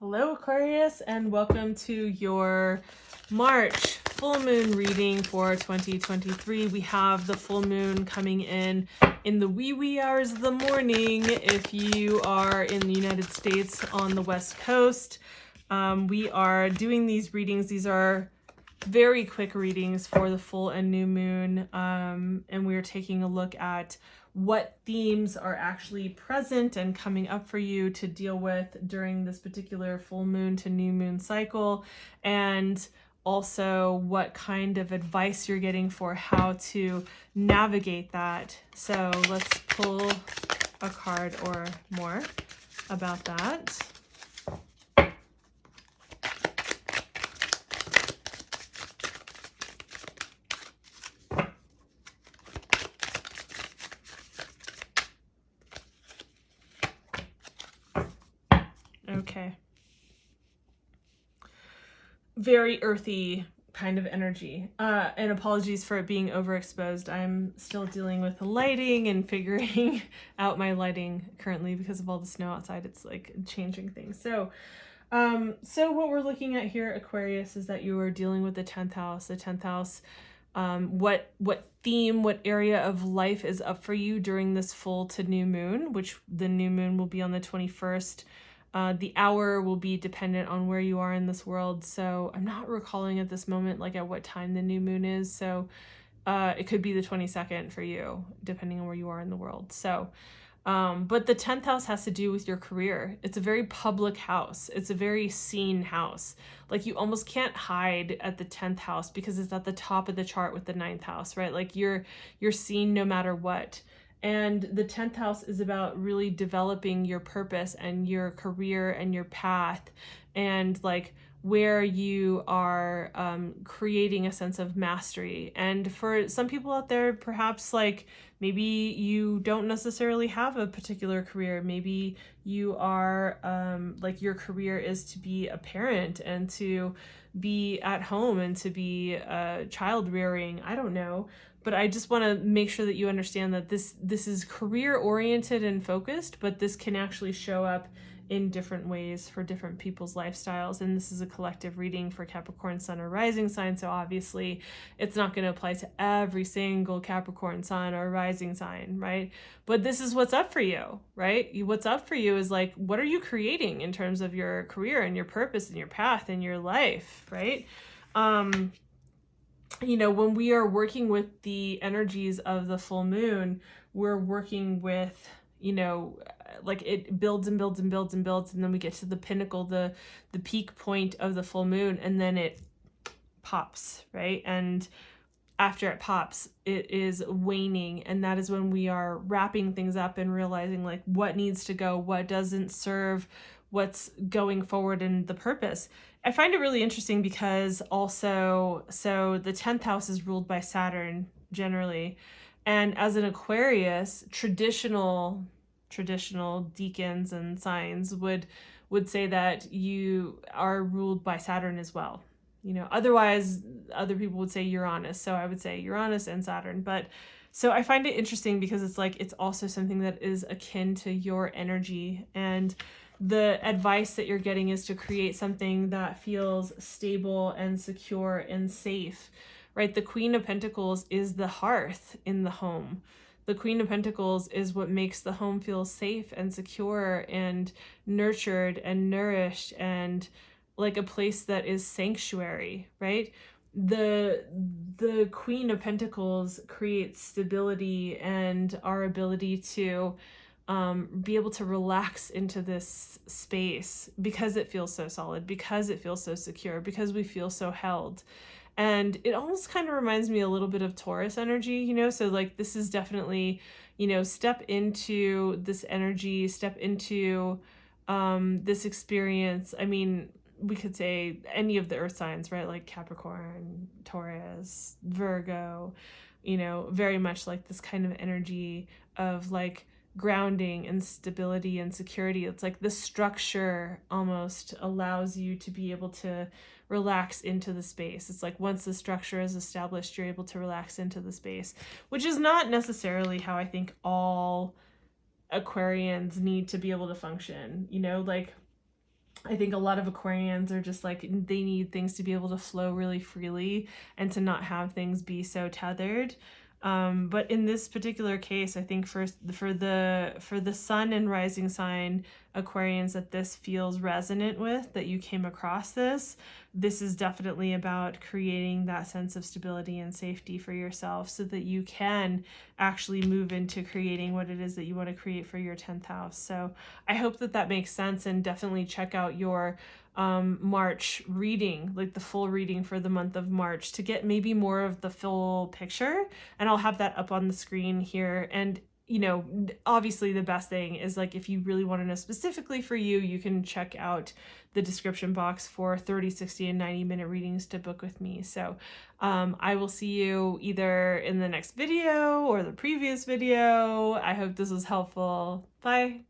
Hello Aquarius, and welcome to your March full moon reading for 2023. We have the full moon coming in the wee hours of the morning if you are in the United States on the West Coast. We are doing these readings. These are very quick readings for the full and new moon, and we're taking a look at what themes are actually present and coming up for you to deal with during this particular full moon to new moon cycle, and also what kind of advice you're getting for how to navigate that. So let's pull a card or more about that. Okay. Very earthy kind of energy. And apologies for it being overexposed. I'm still dealing with the lighting and figuring out my lighting currently because of all the snow outside. It's like changing things. So what we're looking at here, Aquarius, is that you are dealing with the 10th house. The 10th house, what theme, what area of life is up for you during this full to new moon, which the new moon will be on the 21st. The hour will be dependent on where you are in this world. So I'm not recalling at this moment, like at what time the new moon is. So it could be the 22nd for you, depending on where you are in the world. So, but the 10th house has to do with your career. It's a very public house. It's a very seen house. Like you almost can't hide at the 10th house because it's at the top of the chart with the 9th house, right? Like you're seen no matter what. And the 10th house is about really developing your purpose and your career and your path, and like where you are creating a sense of mastery. And for some people out there, perhaps like maybe you don't necessarily have a particular career. Maybe you are like your career is to be a parent and to be at home and to be child rearing. I don't know. But I just want to make sure that you understand that this is career oriented and focused, but this can actually show up in different ways for different people's lifestyles. And this is a collective reading for Capricorn sun or rising sign. So obviously it's not going to apply to every single Capricorn sun or rising sign, right? But this is what's up for you, right? What's up for you is like, what are you creating in terms of your career and your purpose and your path and your life, right? When we are working with the energies of the full moon, we're working with, like it builds and builds and builds and builds. And then we get to the pinnacle, the peak point of the full moon, and then it pops, right? And after it pops, it is waning. And that is when we are wrapping things up and realizing like what needs to go, what doesn't serve, what's going forward in the purpose. I find it really interesting because also, so the 10th house is ruled by Saturn generally. And as an Aquarius, traditional deacons and signs would say that you are ruled by Saturn as well. Otherwise other people would say Uranus. So I would say Uranus and Saturn. But so I find it interesting because it's like, it's also something that is akin to your energy, and the advice that you're getting is to create something that feels stable and secure and safe, right? The Queen of Pentacles is the hearth in the home. The Queen of Pentacles is what makes the home feel safe and secure and nurtured and nourished and like a place that is sanctuary, right? The Queen of Pentacles creates stability and our ability to be able to relax into this space because it feels so solid, because it feels so secure, because we feel so held. And it almost kind of reminds me a little bit of Taurus energy, so like this is definitely, step into this energy, step into this experience. I mean, we could say any of the earth signs, right? Like Capricorn, Taurus, Virgo, very much like this kind of energy of like grounding and stability and security. It's like the structure almost allows you to be able to relax into the space. It's like once the structure is established, you're able to relax into the space, which is not necessarily how I think all Aquarians need to be able to function. Like I think a lot of Aquarians are just like, they need things to be able to flow really freely and to not have things be so tethered. But in this particular case, I think for the sun and rising sign Aquarians that this feels resonant with, that you came across this is definitely about creating that sense of stability and safety for yourself so that you can actually move into creating what it is that you want to create for your 10th house. So I hope that that makes sense, and definitely check out your March reading, like the full reading for the month of March, to get maybe more of the full picture. And I'll have that up on the screen here. And you know, obviously the best thing is, like, if you really want to know specifically for you, you can check out the description box for 30, 60, and 90-minute readings to book with me. So I will see you either in the next video or the previous video. I hope this was helpful. Bye.